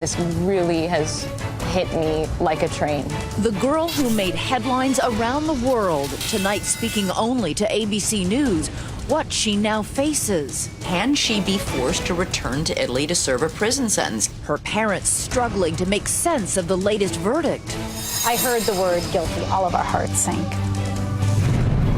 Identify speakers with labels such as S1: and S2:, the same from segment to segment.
S1: This really has hit me like a train.
S2: The girl who made headlines around the world, tonight speaking only to ABC News, what she now faces.
S3: Can she be forced to return to Italy to serve a prison sentence?
S2: Her parents struggling to make sense of the latest verdict.
S4: I heard the word guilty. All of our hearts sank.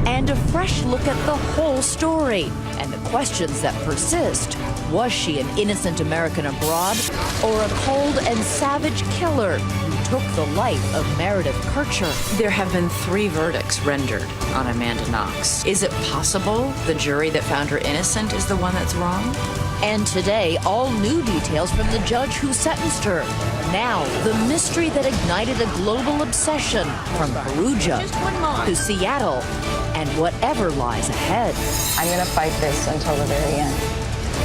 S2: And a fresh look at the whole story and the questions that persist. Was she an innocent American abroad or a cold and savage killer who took the life of Meredith Kercher?
S3: There have been 3 verdicts rendered on Amanda Knox. Is it possible the jury that found her innocent is the one that's wrong?
S2: And today, all new details from the judge who sentenced her. Now, the mystery that ignited a global obsession from Perugia to Seattle and whatever lies ahead.
S1: I'm going to fight this until the very end.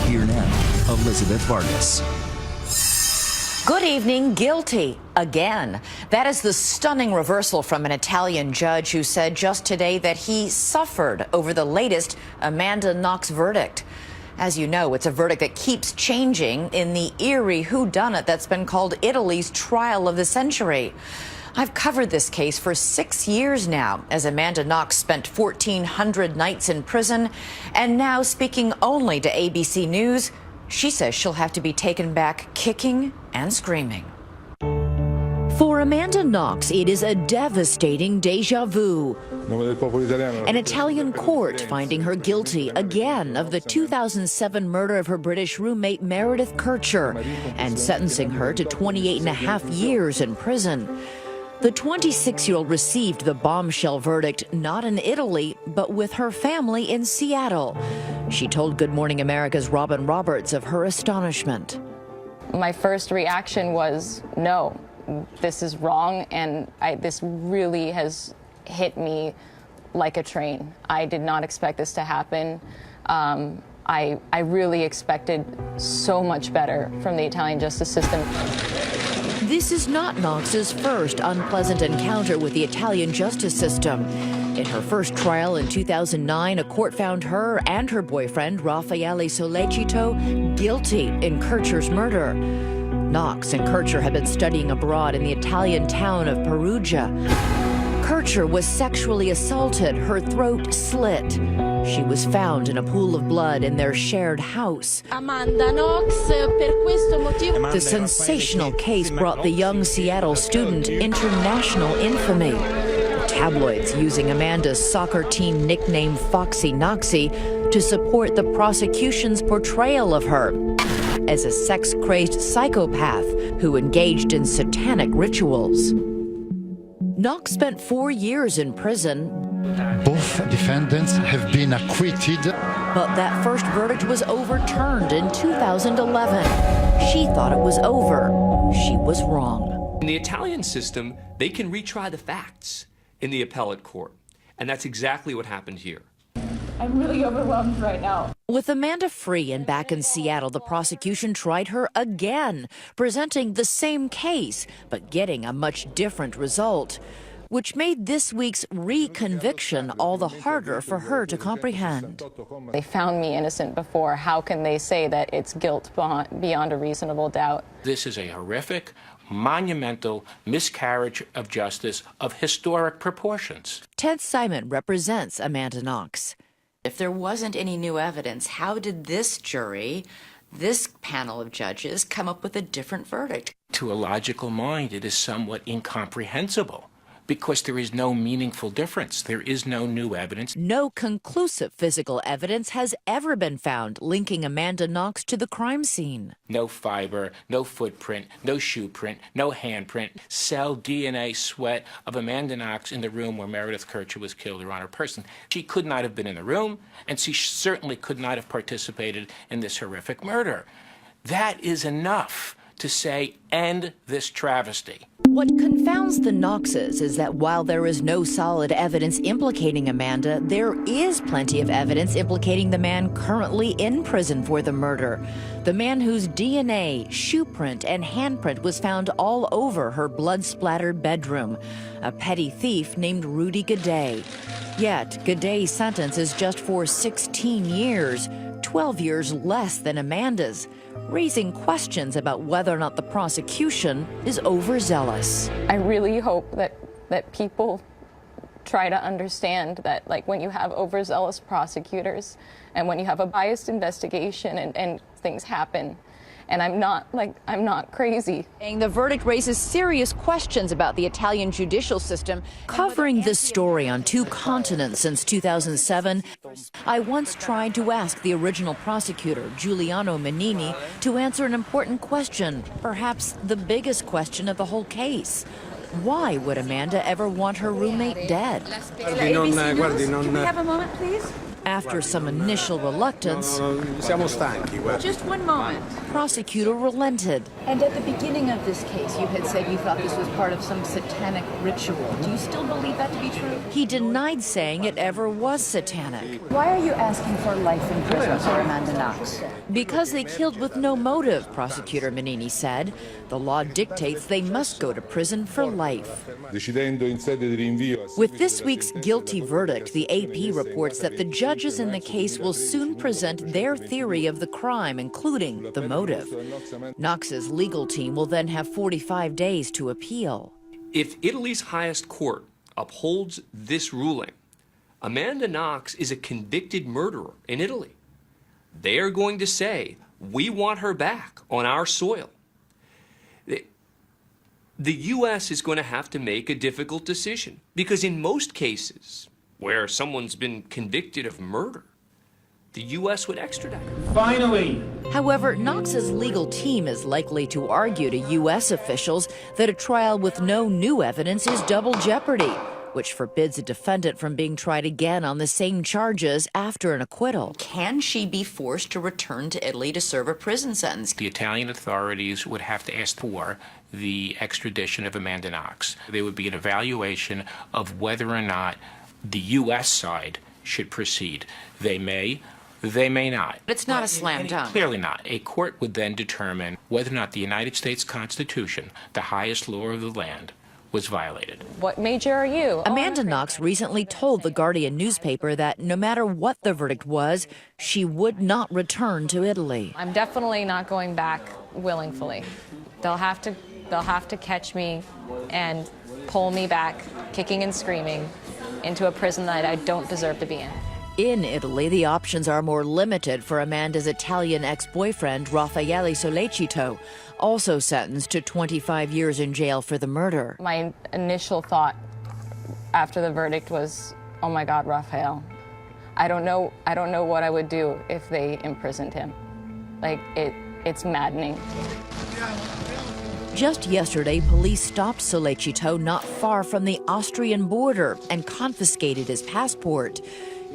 S5: Here now, Elizabeth Vargas.
S3: Good evening. Guilty again. That is the stunning reversal from an Italian judge who said just today that he suffered over the latest Amanda Knox verdict. As you know, it's a verdict that keeps changing in the eerie whodunit that's been called Italy's trial of the century. I've covered this case for 6 years now, as Amanda Knox spent 1,400 nights in prison, and now speaking only to ABC News, she says she'll have to be taken back kicking and screaming.
S2: For Amanda Knox, it is a devastating déjà vu. An Italian court finding her guilty again of the 2007 murder of her British roommate Meredith Kercher and sentencing her to 28.5 years in prison. The 26-year-old received the bombshell verdict not in Italy, but with her family in Seattle. She told Good Morning America's Robin Roberts of her astonishment.
S1: My first reaction was, no, this is wrong, and this really has hit me like a train. I did not expect this to happen. I really expected so much better from the Italian justice system.
S2: This is not Knox's first unpleasant encounter with the Italian justice system. In her first trial in 2009, a court found her and her boyfriend, Raffaele Sollecito, guilty in Kercher's murder. Knox and Kercher had been studying abroad in the Italian town of Perugia. Kercher was sexually assaulted, her throat slit. She was found in a pool of blood in their shared house.
S6: Amanda Knox, per questo motivo.
S2: The sensational case brought the young Seattle student international infamy. The tabloids using Amanda's soccer team nickname Foxy Knoxy to support the prosecution's portrayal of her as a sex-crazed psychopath who engaged in satanic rituals. Knox spent 4 years in prison.
S7: Both defendants have been acquitted.
S2: But that first verdict was overturned in 2011. She thought it was over. She was wrong.
S8: In the Italian system, they can retry the facts in the appellate court. And that's exactly what happened here.
S1: I'm really overwhelmed right now.
S2: With Amanda free and back in Seattle, the prosecution tried her again, presenting the same case, but getting a much different result, which made this week's reconviction all the harder for her to comprehend.
S1: They found me innocent before. How can they say that it's guilt beyond a reasonable doubt?
S9: This is a horrific, monumental miscarriage of justice of historic proportions.
S2: Ted Simon represents Amanda Knox.
S3: If there wasn't any new evidence, how did this jury, this panel of judges, come up with a different verdict?
S9: To a logical mind, it is somewhat incomprehensible because there is no meaningful difference. There is no new evidence.
S2: No conclusive physical evidence has ever been found linking Amanda Knox to the crime scene.
S9: No fiber, no footprint, no shoe print, no handprint, cell DNA sweat of Amanda Knox in the room where Meredith Kercher was killed or on her person. She could not have been in the room, and she certainly could not have participated in this horrific murder. That is enough to say, end this travesty.
S2: What confounds the Knoxes is that while there is no solid evidence implicating Amanda, there is plenty of evidence implicating the man currently in prison for the murder. The man whose DNA, shoe print, and handprint was found all over her blood-splattered bedroom. A petty thief named Rudy Gaudet. Yet, Gaudet's sentence is just for 16 years, 12 years less than Amanda's. raising questions about whether or not the prosecution is overzealous.
S1: I really hope that people try to understand that, like, when you have overzealous prosecutors and when you have a biased investigation and things happen, and I'm not crazy.
S2: The verdict raises serious questions about the Italian judicial system. Covering this story on 2 continents since 2007, I once tried to ask the original prosecutor, Giuliano Menini, to answer an important question, perhaps the biggest question of the whole case. Why would Amanda ever want her roommate dead?
S4: Can we have a moment, please?
S2: After some initial reluctance,
S4: Just one moment.
S2: prosecutor relented.
S10: And at the beginning of this case, you had said you thought this was part of some satanic ritual. Do you still believe that to be true?
S2: He denied saying it ever was satanic.
S10: Why are you asking for life in prison for Amanda Knox?
S2: Because they killed with no motive, Prosecutor Menini said. The law dictates they must go to prison for life. With this week's guilty verdict, the AP reports that the judges in the case will soon present their theory of the crime, including the motive. Knox's legal team will then have 45 days to appeal.
S8: If Italy's highest court upholds this ruling, Amanda Knox is a convicted murderer in Italy. They are going to say, we want her back on our soil. The U.S. is going to have to make a difficult decision because in most cases where someone's been convicted of murder, the U.S. would extradite her.
S9: Finally!
S2: However, Knox's legal team is likely to argue to U.S. officials that a trial with no new evidence is double jeopardy, which forbids a defendant from being tried again on the same charges after an acquittal.
S3: Can she be forced to return to Italy to serve a prison sentence?
S9: The Italian authorities would have to ask for the extradition of Amanda Knox. There would be an evaluation of whether or not the U.S. side should proceed. They may not.
S3: It's not a slam dunk.
S9: Clearly not. A court would then determine whether or not the United States Constitution, the highest law of the land, was violated.
S1: What major are you?
S2: Amanda Knox recently told the Guardian newspaper that no matter what the verdict was, she would not return to Italy.
S1: I'm definitely not going back willingly. They'll have to catch me and pull me back, kicking and screaming, into a prison that I don't deserve to be in.
S2: In Italy, the options are more limited for Amanda's Italian ex-boyfriend, Raffaele Sollecito, also sentenced to 25 years in jail for the murder.
S1: My initial thought after the verdict was, oh my God, Raphael. I don't know what I would do if they imprisoned him. Like, it's maddening.
S2: Just yesterday, police stopped Sollecito not far from the Austrian border and confiscated his passport.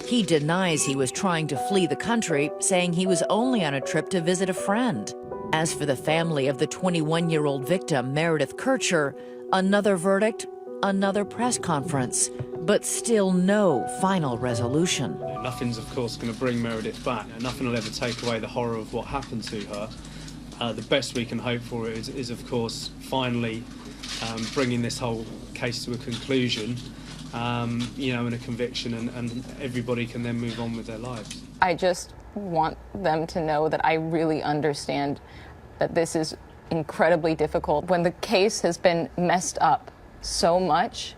S2: He denies he was trying to flee the country, saying he was only on a trip to visit a friend. As for the family of the 21-year-old victim, Meredith Kircher, another verdict, another press conference, but still no final resolution.
S11: Nothing's, of course, going to bring Meredith back. Nothing will ever take away the horror of what happened to her. The best we can hope for is of course, finally bringing this whole case to a conclusion, and a conviction, and everybody can then move on with their lives.
S1: I just want them to know that I really understand that this is incredibly difficult. When the case has been messed up so much,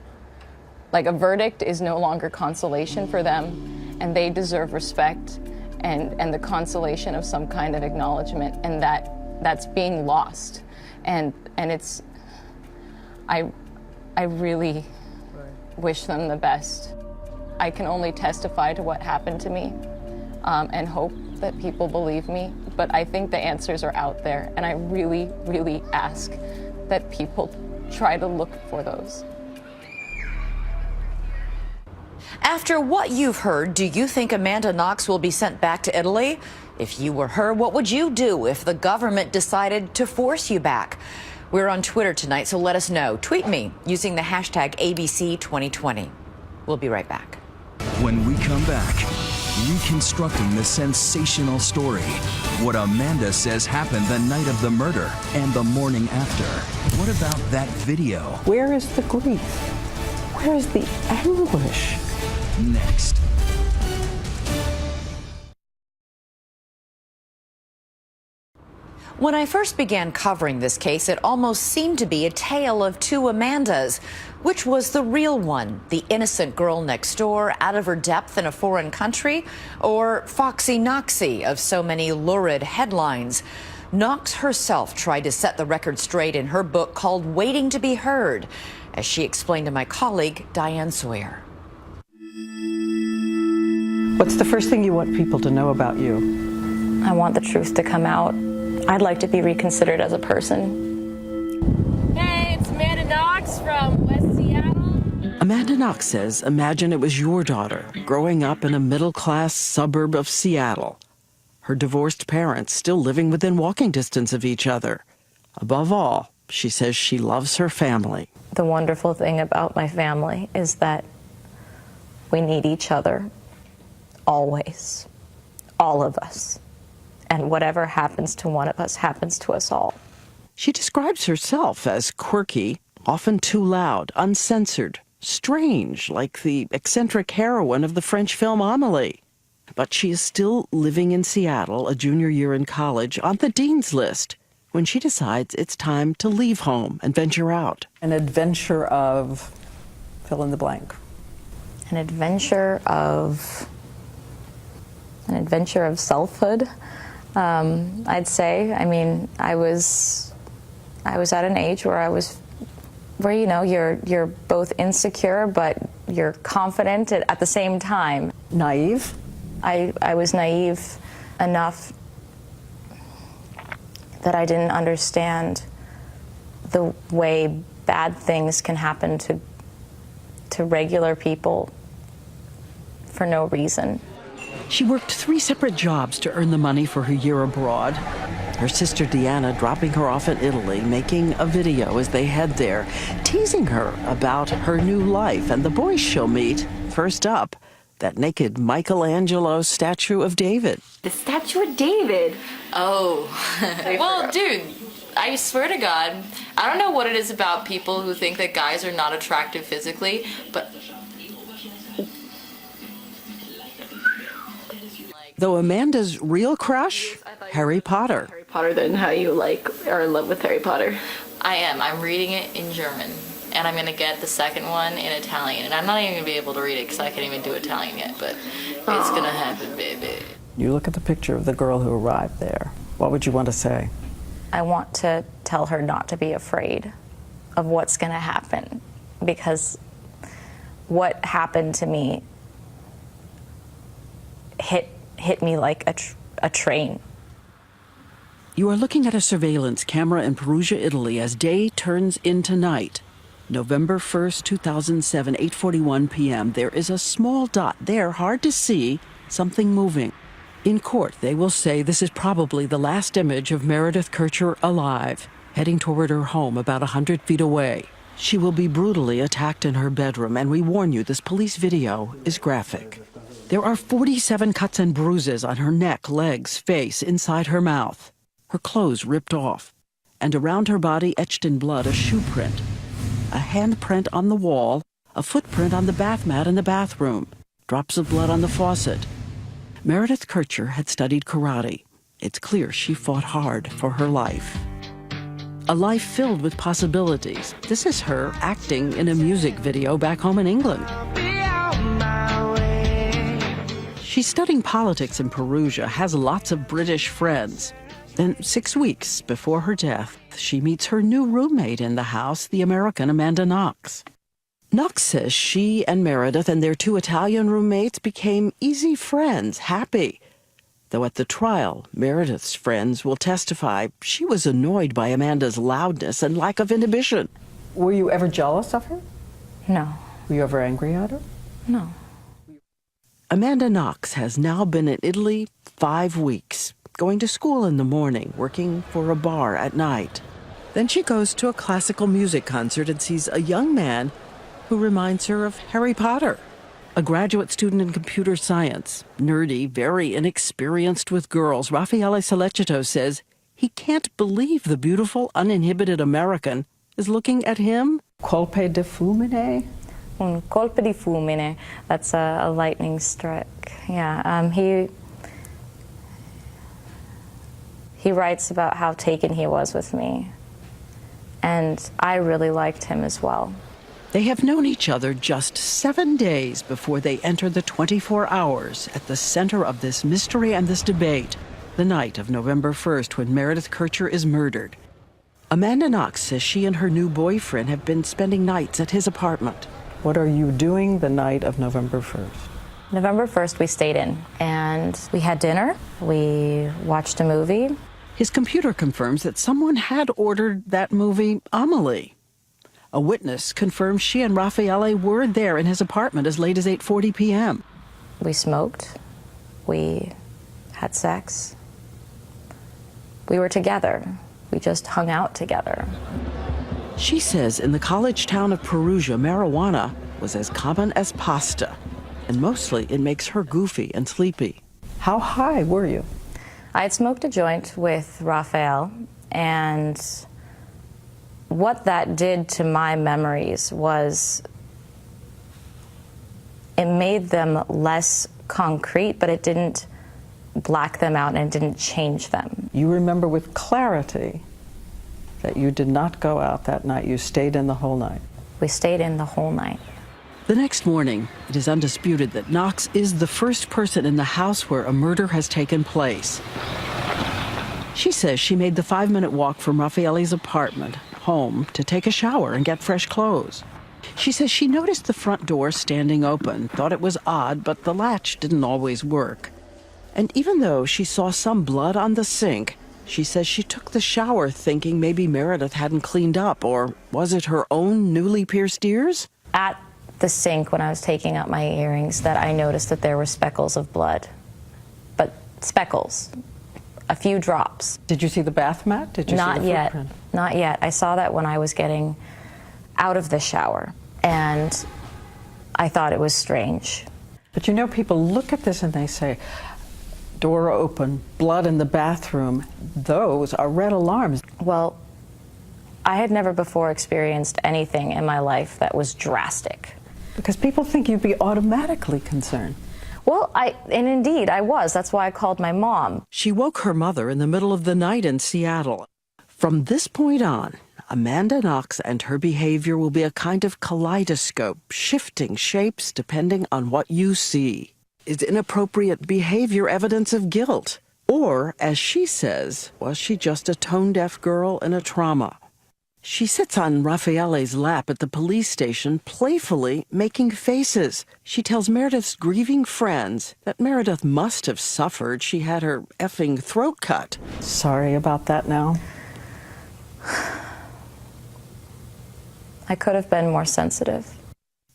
S1: like, a verdict is no longer consolation for them, and they deserve respect and the consolation of some kind of acknowledgement, and that's being lost. And it's, I really wish them the best. I can only testify to what happened to me and hope that people believe me, but I think the answers are out there, and I really, really ask that people try to look for those.
S3: After what you've heard, do you think Amanda Knox will be sent back to Italy? If you were her, what would you do if the government decided to force you back? We're on Twitter tonight, so let us know. Tweet me using the hashtag ABC2020. We'll be right back.
S5: When we come back, reconstructing the sensational story, what Amanda says happened the night of the murder and the morning after. What about that video?
S12: Where is the grief? Where is the anguish?
S5: Next.
S3: When I first began covering this case, it almost seemed to be a tale of two Amandas. Which was the real one? The innocent girl next door, out of her depth in a foreign country? Or Foxy Knoxy of so many lurid headlines? Knox herself tried to set the record straight in her book called Waiting to be Heard, as she explained to my colleague, Diane Sawyer.
S13: What's the first thing you want people to know about you?
S1: I want the truth to come out. I'd like to be reconsidered as a person.
S6: Hey, it's Amanda Knox from West Seattle.
S13: Amanda Knox says, imagine it was your daughter growing up in a middle-class suburb of Seattle. Her divorced parents still living within walking distance of each other. Above all, she says she loves her family.
S1: The wonderful thing about my family is that we need each other, always, all of us. And whatever happens to one of us happens to us all.
S13: She describes herself as quirky, often too loud, uncensored, strange, like the eccentric heroine of the French film Amélie. But she is still living in Seattle, a junior year in college, on the dean's list, when she decides it's time to leave home and venture out. An adventure of fill in the blank.
S1: An adventure of selfhood. I'd say. I mean, I was at an age where you know, you're both insecure, but you're confident at the same time.
S13: Naive?
S1: I was naive enough that I didn't understand the way bad things can happen to regular people for no reason.
S13: She worked 3 separate jobs to earn the money for her year abroad. Her sister Deanna dropping her off in Italy, making a video as they head there, teasing her about her new life and the boys she'll meet. First up, that naked Michelangelo statue of David.
S14: The statue of David?
S6: Oh. Well, dude, I swear to God, I don't know what it is about people who think that guys are not attractive physically, but...
S13: Though Amanda's real crush, Harry Potter.
S14: Harry Potter, then how you are in love with Harry Potter?
S6: I am. I'm reading it in German, and I'm going to get the second one in Italian, and I'm not even going to be able to read it because I can't even do Italian yet, but it's going to happen, baby.
S13: You look at the picture of the girl who arrived there. What would you want to say?
S1: I want to tell her not to be afraid of what's going to happen, because what happened to me hit me like a train.
S13: You are looking at a surveillance camera in Perugia, Italy, as day turns into night. November 1st, 2007, 8:41 p.m. There is a small dot there, hard to see, something moving. In court, they will say this is probably the last image of Meredith Kercher alive, heading toward her home about 100 feet away. She will be brutally attacked in her bedroom, and we warn you, this police video is graphic. There are 47 cuts and bruises on her neck, legs, face, inside her mouth. Her clothes ripped off, and around her body, etched in blood, a shoe print, a handprint on the wall, a footprint on the bath mat in the bathroom, drops of blood on the faucet. Meredith Kercher had studied karate. It's clear she fought hard for her life. A life filled with possibilities. This is her acting in a music video back home in England. She's studying politics in Perugia, has lots of British friends. Then 6 weeks before her death, she meets her new roommate in the house, the American Amanda Knox. Knox says she and Meredith and their 2 Italian roommates became easy friends, happy. Though at the trial, Meredith's friends will testify she was annoyed by Amanda's loudness and lack of inhibition. Were you ever jealous of her?
S1: No.
S13: Were you ever angry at her?
S1: No.
S13: Amanda Knox has now been in Italy 5 weeks, going to school in the morning, working for a bar at night. Then she goes to a classical music concert and sees a young man who reminds her of Harry Potter, a graduate student in computer science, nerdy, very inexperienced with girls. Raffaele Sollecito says he can't believe the beautiful, uninhibited American is looking at him. Colpe di fulmine?
S1: Un colpo di fulmine. That's a lightning strike. Yeah. He He writes about how taken he was with me, and I really liked him as well.
S13: They have known each other just 7 days before they enter the 24 hours at the center of this mystery and this debate, the night of November 1st when Meredith Kercher is murdered. Amanda Knox says she and her new boyfriend have been spending nights at his apartment.
S12: What are you doing the night of November 1st?
S1: November 1st, we stayed in, and we had dinner. We watched a movie.
S13: His computer confirms that someone had ordered that movie, Amelie. A witness confirms she and Raffaele were there in his apartment as late as 8:40 p.m.
S1: We smoked. We had sex. We were together. We just hung out together.
S13: She says in the college town of Perugia, marijuana was as common as pasta, and mostly it makes her goofy and sleepy.
S12: How high were you?
S1: I had smoked a joint with Raphael, and what that did to my memories was it made them less concrete, but it didn't black them out and it didn't change them.
S12: You remember with clarity that you did not go out that night. You stayed in the whole night.
S1: We stayed in the whole night.
S13: The next morning, it is undisputed that Knox is the first person in the house where a murder has taken place. She says she made the 5-minute walk from Raffaele's apartment home to take a shower and get fresh clothes. She says she noticed the front door standing open, thought it was odd, but the latch didn't always work. And even though she saw some blood on the sink, she says she took the shower thinking maybe Meredith hadn't cleaned up, or was it her own newly pierced ears?
S1: At the sink, when I was taking out my earrings, that I noticed that there were speckles of blood. But speckles. A few drops.
S12: Did you see the bath mat? Did you
S1: Not
S12: see the
S1: yet.
S12: footprint?
S1: Not yet. I saw that when I was getting out of the shower, and I thought it was strange.
S12: But you know, people look at this and they say, door open, blood in the bathroom, those are red alarms.
S1: Well, I had never before experienced anything in my life that was drastic.
S12: Because people think you'd be automatically concerned.
S1: Well, and indeed I was. That's why I called my mom.
S13: She woke her mother in the middle of the night in Seattle. From this point on, Amanda Knox and her behavior will be a kind of kaleidoscope, shifting shapes depending on what you see. Is inappropriate behavior evidence of guilt? Or, as she says, was she just a tone-deaf girl in a trauma? She sits on Raffaele's lap at the police station, playfully making faces. She tells Meredith's grieving friends that Meredith must have suffered. She had her effing throat cut.
S12: Sorry about that now.
S1: I could have been more sensitive.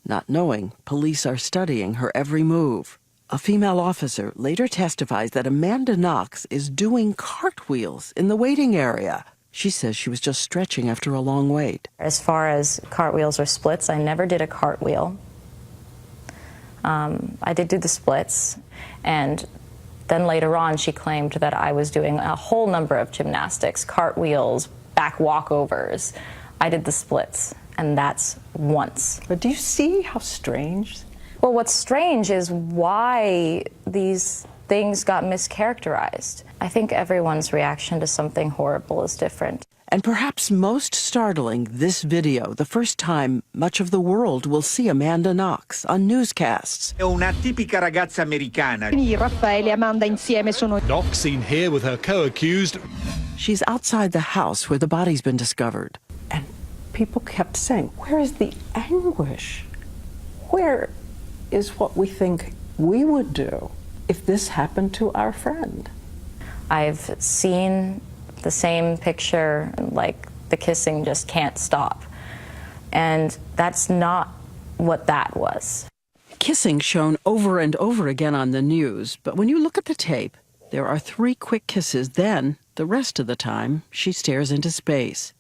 S13: Not knowing, police are studying her every move. A female officer later testifies that Amanda Knox is doing cartwheels in the waiting area. She says she was just stretching after a long wait.
S1: As far as cartwheels or splits, I never did a cartwheel. I did do the splits, and then later on she claimed that I was doing a whole number of gymnastics, cartwheels, back walkovers. I did the splits, and that's once.
S12: But do you see how strange?
S1: Well, what's strange is why these things got mischaracterized. I think everyone's reaction to something horrible is different.
S13: And perhaps most startling, this video, the first time much of the world will see Amanda Knox on newscasts.
S15: È una tipica ragazza americana.
S16: Raffaele e Amanda insieme sono...
S17: Knox seen here with her co-accused.
S13: She's outside the house where the body's been discovered.
S12: And people kept saying, where is the anguish? Where is what we think we would do if this happened to our friend?
S1: I've seen the same picture, like the kissing just can't stop. And that's not what that was.
S13: Kissing shown over and over again on the news, but when you look at the tape, there are 3 quick kisses, then the rest of the time she stares into space.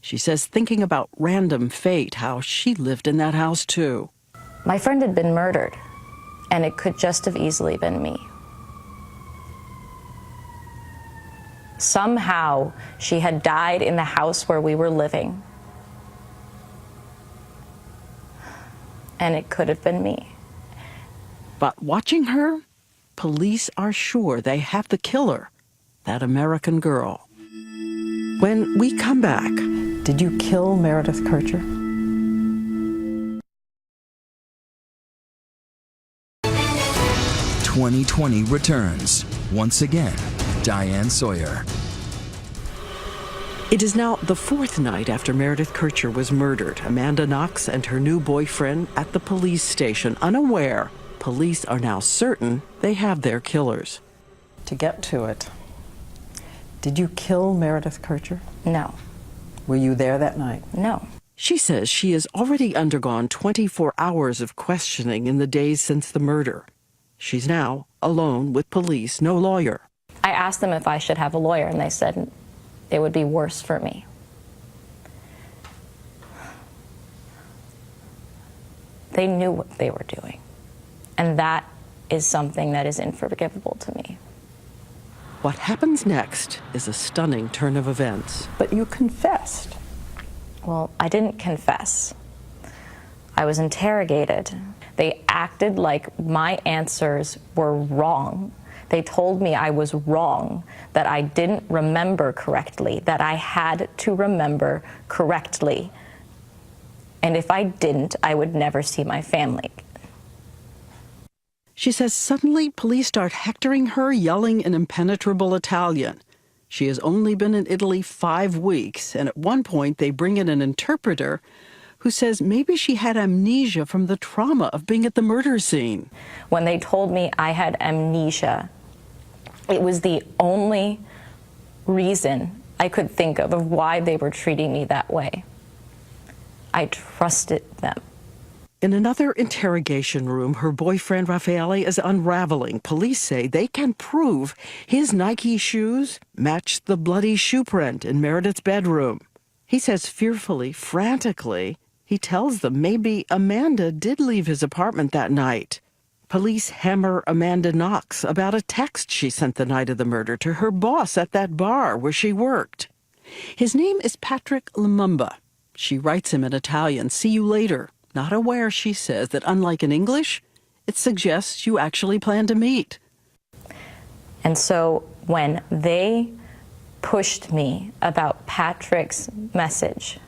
S13: She says thinking about random fate, how she lived in that house too.
S1: My friend had been murdered, and it could just have easily been me. Somehow, she had died in the house where we were living. And it could have been me.
S13: But watching her, police are sure they have the killer. that American girl. When we come back,
S12: did you kill Meredith Kercher?
S5: "2020 returns. Once again, Diane Sawyer.
S13: it is now the fourth night after Meredith Kercher was murdered. Amanda Knox and her new boyfriend at the police station, unaware. Police are now certain they have their killers.
S12: To get to it, did you kill Meredith Kercher?
S1: No.
S12: Were you there that night?
S1: No.
S13: She says she has already undergone 24 hours of questioning in the days since the murder. She's now alone with police, no lawyer.
S1: I asked them if I should have a lawyer, and they said it would be worse for me. They knew what they were doing, and that is something that is unforgivable to me.
S13: What happens next is a stunning turn of events.
S12: But you confessed.
S1: Well, I didn't confess. I was interrogated. They acted like my answers were wrong. They told me I was wrong, that I didn't remember correctly, that I had to remember correctly. And if I didn't, I would never see my family.
S13: She says suddenly police start hectoring her, yelling in impenetrable Italian. She has only been in Italy 5 weeks, and at one point they bring in an interpreter who says maybe she had amnesia from the trauma of being at the murder scene.
S1: When they told me I had amnesia, it was the only reason I could think of why they were treating me that way. I trusted them.
S13: In another interrogation room, her boyfriend Raffaele is unraveling. Police say they can prove his Nike shoes matched the bloody shoe print in Meredith's bedroom. He says fearfully, frantically, he tells them maybe Amanda did leave his apartment that night. Police hammer Amanda Knox about a text she sent the night of the murder to her boss at that bar where she worked. His name is Patrick Lumumba. She writes him in Italian, "See you later." Not aware, she says, that unlike in English, it suggests you actually plan to meet.
S1: And so when they pushed me about Patrick's message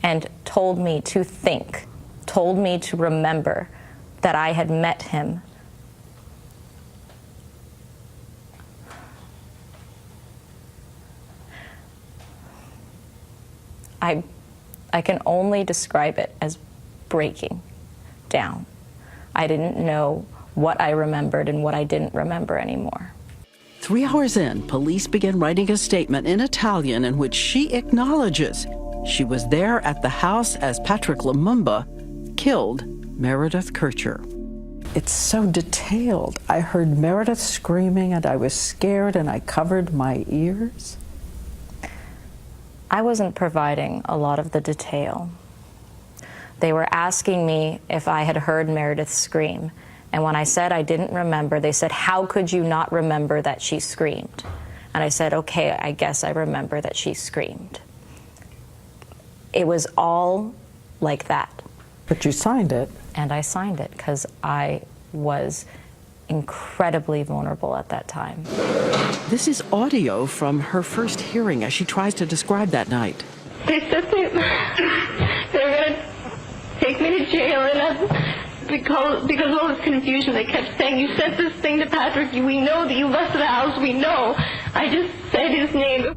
S1: and told me to think, told me to remember that I had met him, I can only describe it as breaking down. I didn't know what I remembered and what I didn't remember anymore.
S13: 3 hours in, police begin writing a statement in Italian in which she acknowledges she was there at the house as Patrick Lumumba killed Meredith Kercher.
S12: It's so detailed. I heard Meredith screaming and I was scared and I covered my ears.
S1: I wasn't providing a lot of the detail. They were asking me if I had heard Meredith scream. And when I said I didn't remember, they said, "How could you not remember that she screamed?" And I said, "Okay, I guess I remember that she screamed." It was all like that.
S12: But you signed it.
S1: And I signed it because I was incredibly vulnerable at that time.
S13: This is audio from her first hearing as she tries to describe that night.
S14: They said they were going to take me to jail, and because of all this confusion, they kept saying, "You sent this thing to Patrick. We know that you left the house. We know." I just said his name.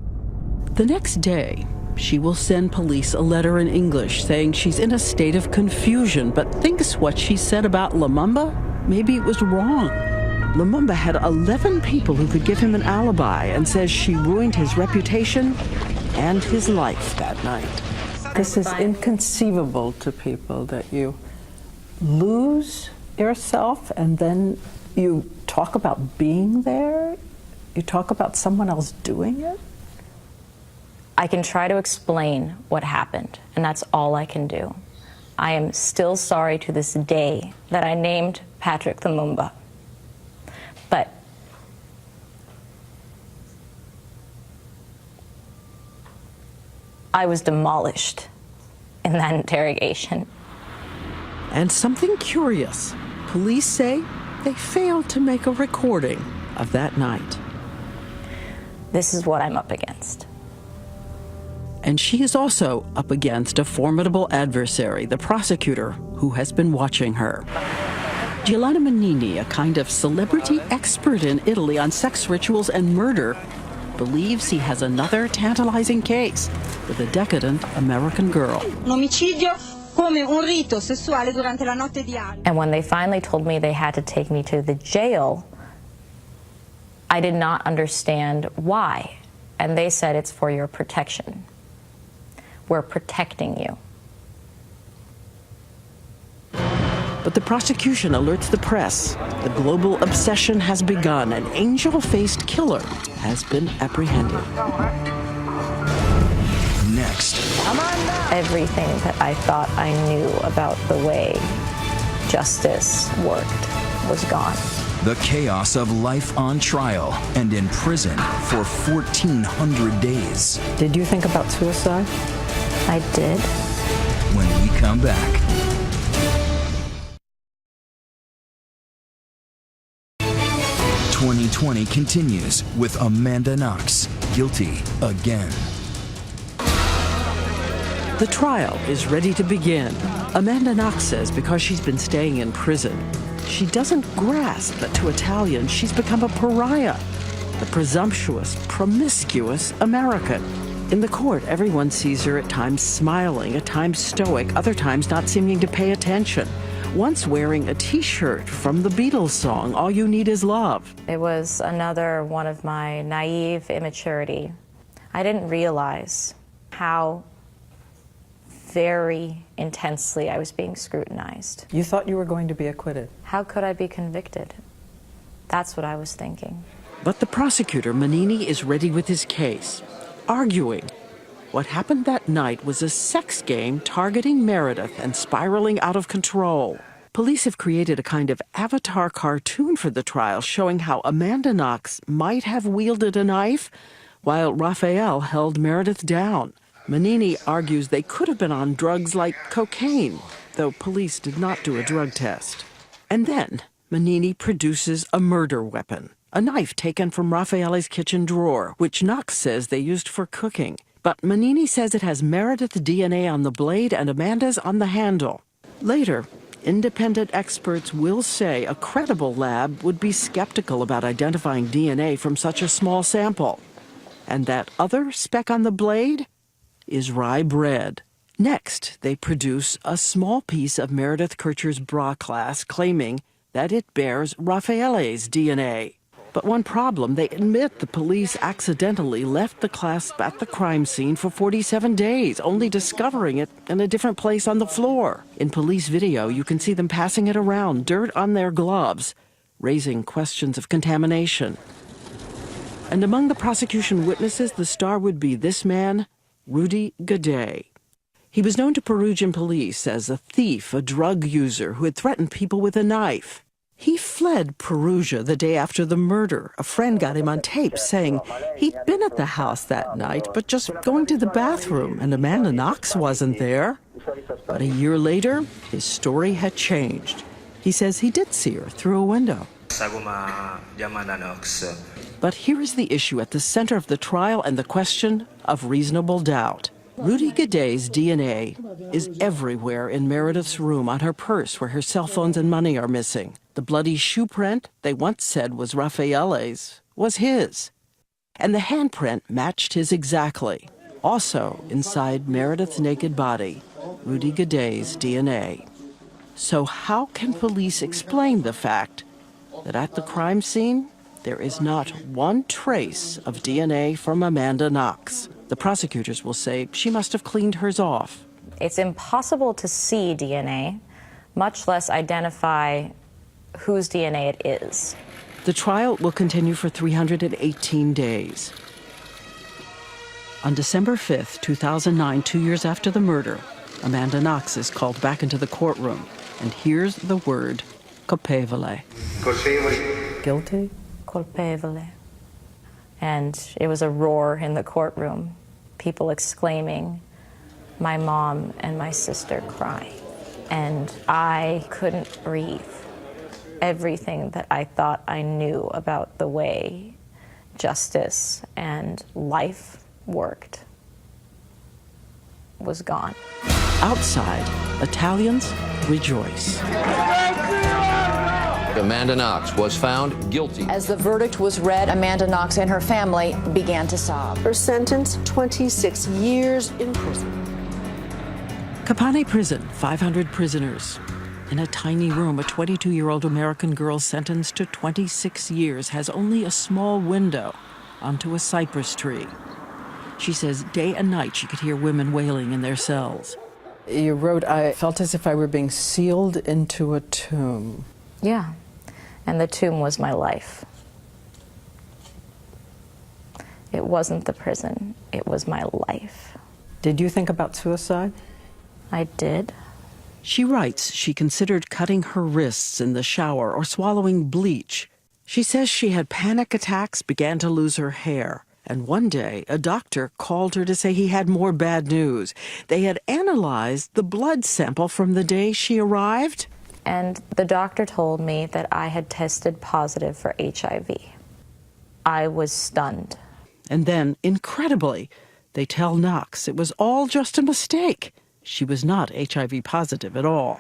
S13: The next day, she will send police a letter in English saying she's in a state of confusion, but thinks what she said about Lumumba, maybe it was wrong. Lumumba had 11 people who could give him an alibi and says she ruined his reputation and his life that night.
S12: This is inconceivable to people, that you lose yourself and then you talk about being there. You talk about someone else doing it.
S1: I can try to explain what happened, and that's all I can do. I am still sorry to this day that I named Patrick Lumumba. But I was demolished in that interrogation.
S13: And something curious. Police say they failed to make a recording of that night.
S1: this is what I'm up against.
S13: And she is also up against a formidable adversary, the prosecutor, who has been watching her. Giuliano Menini, a kind of celebrity expert in Italy on sex rituals and murder, believes he has another tantalizing case with a decadent American girl.
S1: And when they finally told me they had to take me to the jail, I did not understand why. And they said, it's for your protection. We're protecting you.
S13: But the prosecution alerts the press. The global obsession has begun. An angel-faced killer has been apprehended.
S5: Next.
S1: Everything that I thought I knew about the way justice worked was gone.
S5: The chaos of life on trial and in prison for 1,400 days.
S12: Did you think about suicide?
S1: I did.
S5: When we come back. "2020 continues with Amanda Knox, guilty again."
S13: The trial is ready to begin. Amanda Knox says because she's been staying in prison, she doesn't grasp that to Italians she's become a pariah, the presumptuous, promiscuous American. In the court, everyone sees her at times smiling, at times stoic, other times not seeming to pay attention. Once wearing a T-shirt from the Beatles song, All You Need Is Love.
S1: It was another one of my naive immaturity. I didn't realize how very intensely I was being scrutinized.
S12: You thought you were going to be acquitted.
S1: How could I be convicted? That's what I was thinking.
S13: But the prosecutor, Menini, is ready with his case, arguing what happened that night was a sex game targeting Meredith and spiraling out of control. Police have created a kind of avatar cartoon for the trial showing how Amanda Knox might have wielded a knife while Raphael held Meredith down. Menini argues they could have been on drugs like cocaine, though police did not do a drug test. And then Menini produces a murder weapon, a knife taken from Raffaele's kitchen drawer, which Knox says they used for cooking. But Menini says it has Meredith's DNA on the blade and Amanda's on the handle. Later, independent experts will say a credible lab would be skeptical about identifying DNA from such a small sample. And that other speck on the blade is rye bread. Next, they produce a small piece of Meredith Kircher's bra clasp, claiming that it bears Raffaele's DNA. But one problem, they admit the police accidentally left the clasp at the crime scene for 47 days, only discovering it in a different place on the floor. In police video, you can see them passing it around, dirt on their gloves, raising questions of contamination. And among the prosecution witnesses, the star would be this man, Rudy Guede. He was known to Perugian police as a thief, a drug user who had threatened people with a knife. He fled Perugia the day after the murder. A friend got him on tape saying he'd been at the house that night, but just going to the bathroom, and Amanda Knox wasn't there. But a year later, his story had changed. He says he did see her through a window. But here is the issue at the center of the trial and the question of reasonable doubt. Rudy Guede's DNA is everywhere in Meredith's room, on her purse where her cell phones and money are missing. The bloody shoe print they once said was Raffaele's was his. And the handprint matched his exactly. Also inside Meredith's naked body, Rudy Guede's DNA. So how can police explain the fact that at the crime scene, there is not one trace of DNA from Amanda Knox? The prosecutors will say she must have cleaned hers off.
S1: It's impossible to see DNA, much less identify whose DNA it is.
S13: The trial will continue for 318 days. On December 5th, 2009, 2 years after the murder, Amanda Knox is called back into the courtroom. And here's the word, colpevole.
S12: Guilty?
S1: Colpevole. And it was a roar in the courtroom, people exclaiming, my mom and my sister crying. And I couldn't breathe. Everything that I thought I knew about the way justice and life worked was gone.
S13: Outside, Italians rejoice.
S18: Amanda Knox was found guilty.
S3: As the verdict was read, Amanda Knox and her family began to sob.
S19: Her sentence, 26 years in prison.
S13: Capane Prison, 500 prisoners. In a tiny room, a 22-year-old American girl sentenced to 26 years has only a small window onto a cypress tree. She says day and night she could hear women wailing in their cells.
S12: You wrote, I felt as if I were being sealed into a tomb.
S1: Yeah, and the tomb was my life. It wasn't the prison, it was my life.
S12: Did you think about suicide?
S1: I did.
S13: She writes she considered cutting her wrists in the shower or swallowing bleach. She says she had panic attacks, began to lose her hair. And one day, a doctor called her to say he had more bad news. They had analyzed the blood sample from the day she arrived.
S1: And the doctor told me that I had tested positive for HIV. I was stunned.
S13: And then, incredibly, they tell Knox it was all just a mistake. She was not HIV positive at all.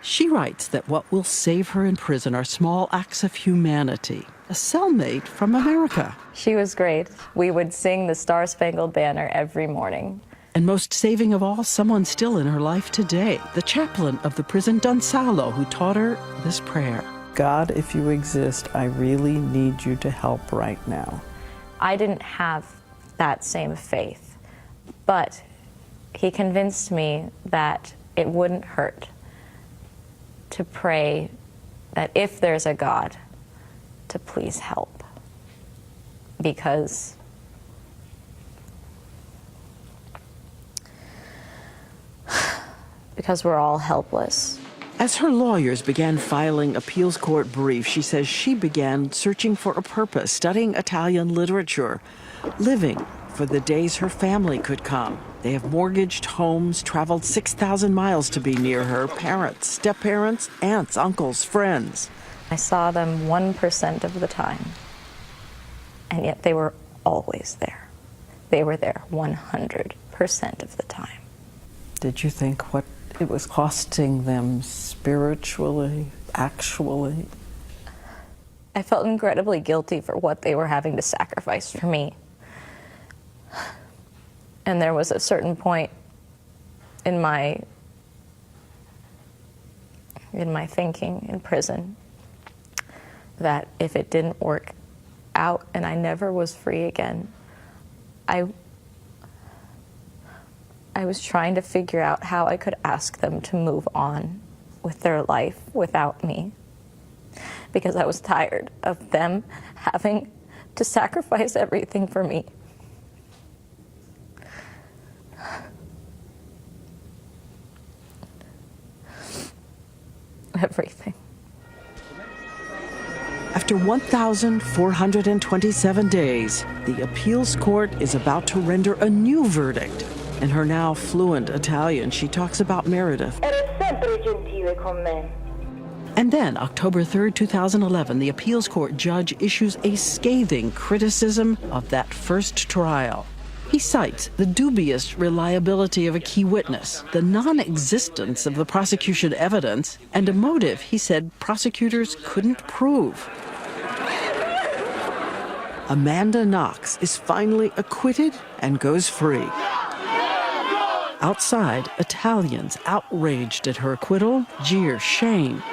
S13: She writes that what will save her in prison are small acts of humanity. A cellmate from America.
S1: She was great. We would sing the Star-Spangled Banner every morning.
S13: And most saving of all, someone still in her life today, the chaplain of the prison, Donsalo, who taught her this prayer.
S12: God, if you exist, I really need you to help right now.
S1: I didn't have that same faith, but he convinced me that it wouldn't hurt to pray that if there's a God, to please help. Because we're all helpless.
S13: As her lawyers began filing appeals court briefs, she says she began searching for a purpose, studying Italian literature, living for the days her family could come. They have mortgaged homes, traveled 6,000 miles to be near her, parents, step-parents, aunts, uncles, friends.
S1: I saw them 1% of the time, and yet they were always there. They were there 100% of the time.
S12: Did you think what it was costing them spiritually, actually?
S1: I felt incredibly guilty for what they were having to sacrifice for me. And there was a certain point in my thinking in prison that if it didn't work out and I never was free again, I was trying to figure out how I could ask them to move on with their life without me, because I was tired of them having to sacrifice everything for me. Everything.
S13: After 1,427 days, the appeals court is about to render a new verdict. In her now fluent Italian, she talks about Meredith. And then, October 3rd, 2011, the appeals court judge issues a scathing criticism of that first trial. He cites the dubious reliability of a key witness, the non-existence of the prosecution evidence, and a motive he said prosecutors couldn't prove. Amanda Knox is finally acquitted and goes free. Outside, Italians, outraged at her acquittal, jeer, shame,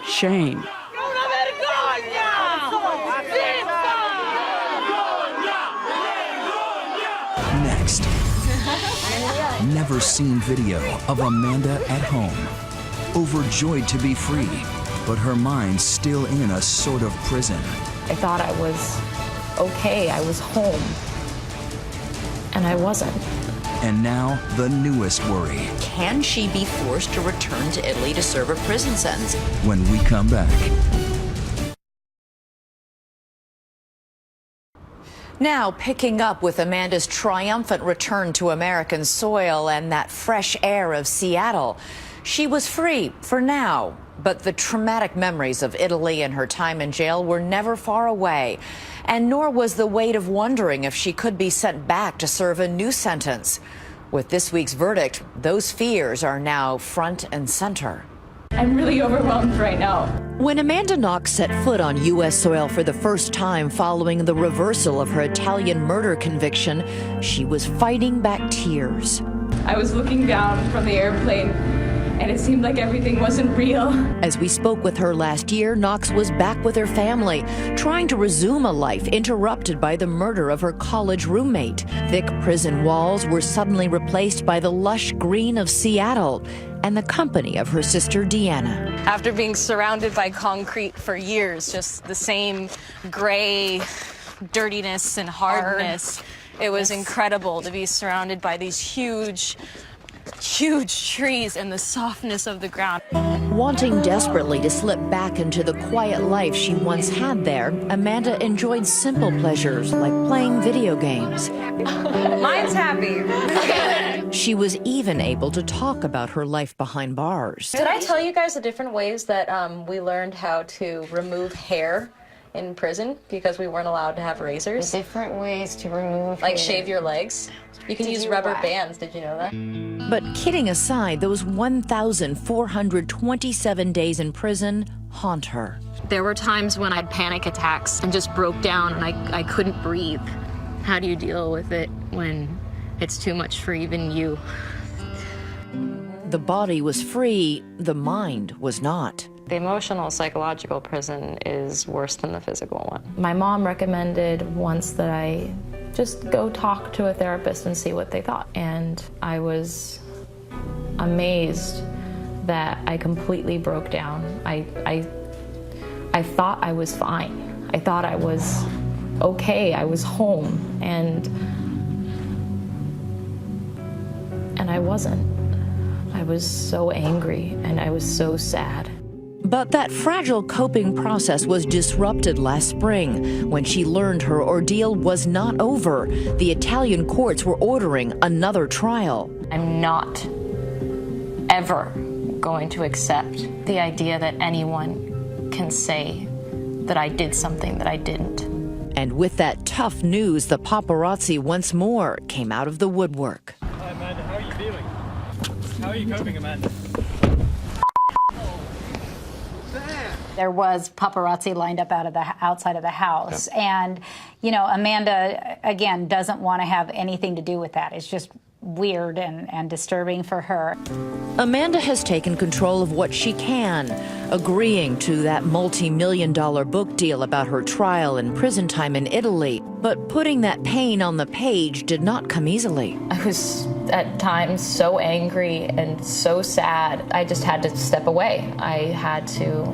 S13: shame.
S5: Next, never-seen video of Amanda at home, overjoyed to be free, but her mind still in a sort of prison.
S1: I thought I was okay, I was home, and I wasn't.
S5: And now, the newest worry.
S3: Can she be forced to return to Italy to serve a prison sentence?
S5: When we come back.
S3: Now, picking up with Amanda's triumphant return to American soil and that fresh air of Seattle, she was free for now, But the traumatic memories of Italy and her time in jail were never far away, and nor was the weight of wondering if she could be sent back to serve a new sentence. With this week's verdict, those fears are now front and center.
S1: I'm really overwhelmed right now.
S2: When Amanda Knox set foot on U.S. soil for the first time following the reversal of her Italian murder conviction, she was fighting back tears.
S1: I was looking down from the airplane, and it seemed like everything wasn't real.
S2: As we spoke with her last year, Knox was back with her family, trying to resume a life interrupted by the murder of her college roommate. Thick prison walls were suddenly replaced by the lush green of Seattle and the company of her sister Deanna.
S1: After being surrounded by concrete for years, just the same gray dirtiness and hardness, it was incredible to be surrounded by these huge trees and the softness of the ground.
S2: Wanting desperately to slip back into the quiet life she once had there, Amanda enjoyed simple pleasures like playing video games.
S1: Mine's happy.
S2: She was even able to talk about her life behind bars.
S6: Did I tell you guys the different ways that we learned how to remove hair in prison because we weren't allowed to have razors?
S1: Different ways to remove
S6: Like
S1: hair.
S6: shave your legs. You can use rubber bands. Did you know that?
S2: But kidding aside, those 1,427 days in prison haunt her.
S1: There were times when I had panic attacks and just broke down and I couldn't breathe. How do you deal with it when it's too much for even you?
S2: The body was free, the mind was not.
S6: The emotional, psychological prison is worse than the physical one. My mom recommended once that I just go talk to a therapist and see what they thought. And I was amazed that I completely broke down. I thought I was fine. I thought I was okay. I was home. And I wasn't. I was so angry and I was so sad.
S2: But that fragile coping process was disrupted last spring when she learned her ordeal was not over. The Italian courts were ordering another trial.
S1: I'm not ever going to accept the idea that anyone can say that I did something that I didn't.
S2: And with that tough news, the paparazzi once more came out of the woodwork.
S11: Hi, Amanda. How are you feeling? How are you coping, Amanda?
S20: There was paparazzi lined up outside of the house. Yep. And, you know, Amanda, again, doesn't want to have anything to do with that. It's just weird and disturbing for her.
S2: Amanda has taken control of what she can, agreeing to that multi-million-dollar book deal about her trial and prison time in Italy. But putting that pain on the page did not come easily.
S6: I was at times so angry and so sad. I just had to step away. I had to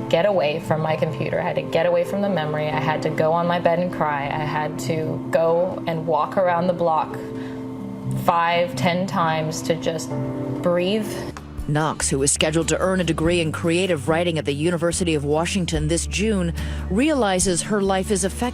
S6: get away from my computer. I had to get away from the memory. I had to go on my bed and cry. I had to go and walk around the block 5-10 times to just breathe.
S2: Knox, who is scheduled to earn a degree in creative writing at the University of Washington this June, realizes her life is affected